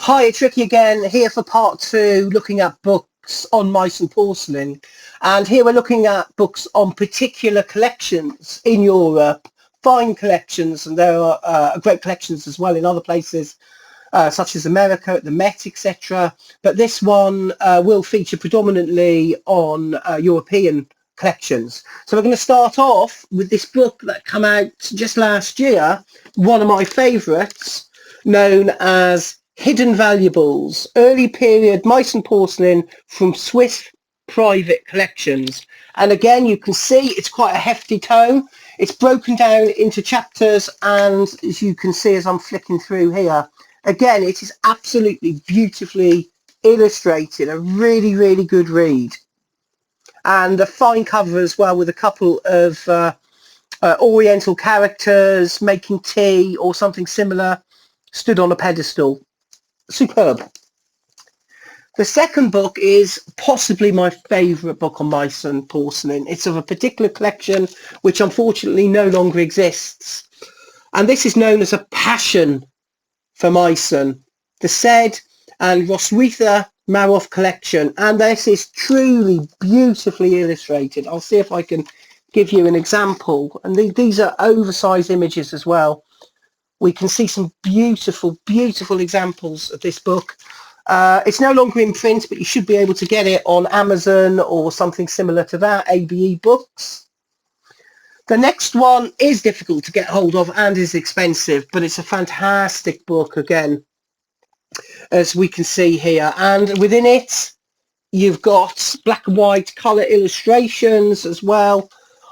Hi, it's Ricky again, here for part two, looking at books on Meissen porcelain. And here we're looking at books on particular collections in Europe, fine collections, and there are great collections as well in other places, such as America, at the Met, etc. But this one will feature predominantly on European collections. So we're going to start off with this book that came out just last year, one of my favourites, known as Hidden Valuables, Early Period Meissen Porcelain from Swiss Private Collections. And again, you can see it's quite a hefty tome. It's broken down into chapters, and as you can see as I'm flicking through here, again, it is absolutely beautifully illustrated, a really, really good read. And a fine cover as well, with a couple of oriental characters making tea or something similar stood on a pedestal. Superb. The second book is possibly my favourite book on Meissen porcelain. It's of a particular collection which unfortunately no longer exists. And this is known as a passion for Meissen, the Said and Roswitha Maroff collection. And this is truly beautifully illustrated. I'll see if I can give you an example. And these are oversized images as well. We can see some beautiful, beautiful examples of this book. It's no longer in print, but you should be able to get it on Amazon or something similar to that, ABE Books. The next one is difficult to get hold of and is expensive, but it's a fantastic book again, as we can see here. And within it, you've got black and white colour illustrations as well,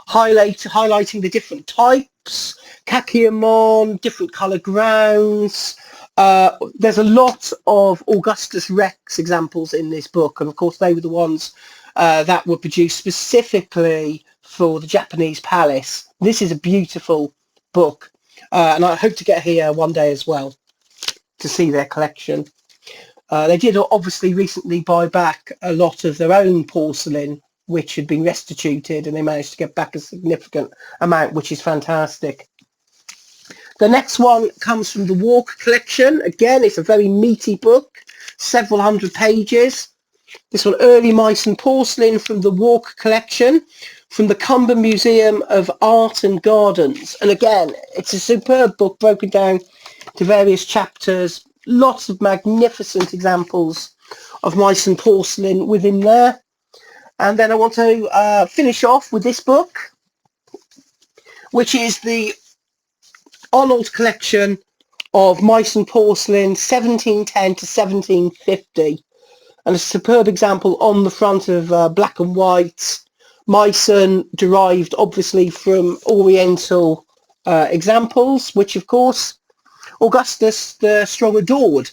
highlighting the different types, Kakemon, different colour grounds. There's a lot of Augustus Rex examples in this book, and of course they were the ones that were produced specifically for the Japanese palace. This is a beautiful book, and I hope to get here one day as well to see their collection. They did obviously recently buy back a lot of their own porcelain which had been restituted, and they managed to get back a significant amount, which is fantastic. The next one comes from the Walker collection. Again, it's a very meaty book, several hundred pages. This one, Early Meissen Porcelain from the Walker collection, from the Cumber Museum of Art and Gardens. And again, it's a superb book broken down to various chapters, lots of magnificent examples of Meissen porcelain within there. And then I want to finish off with this book, which is the Arnold collection of Meissen porcelain 1710 to 1750, and a superb example on the front of black and white. Meissen derived obviously from Oriental examples, which of course Augustus the Strong adored,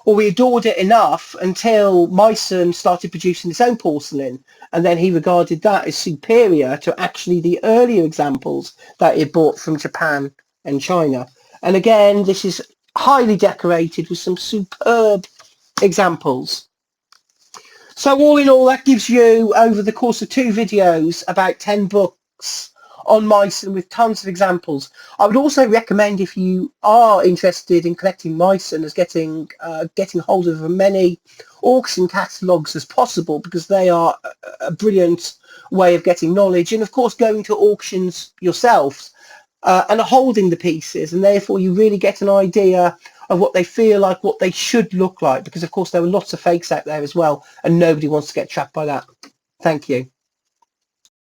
or he adored it enough until Meissen started producing his own porcelain, and then he regarded that as superior to actually the earlier examples that he bought from Japan and China. And again, this is highly decorated with some superb examples. So all in all, that gives you, over the course of two videos, about 10 books on Meissen with tons of examples. I would also recommend, if you are interested in collecting Meissen, as getting hold of as many auction catalogues as possible, because they are a brilliant way of getting knowledge, and of course going to auctions yourselves and holding the pieces, and therefore you really get an idea of what they feel like, what they should look like, because of course there are lots of fakes out there as well, and nobody wants to get trapped by that. Thank you.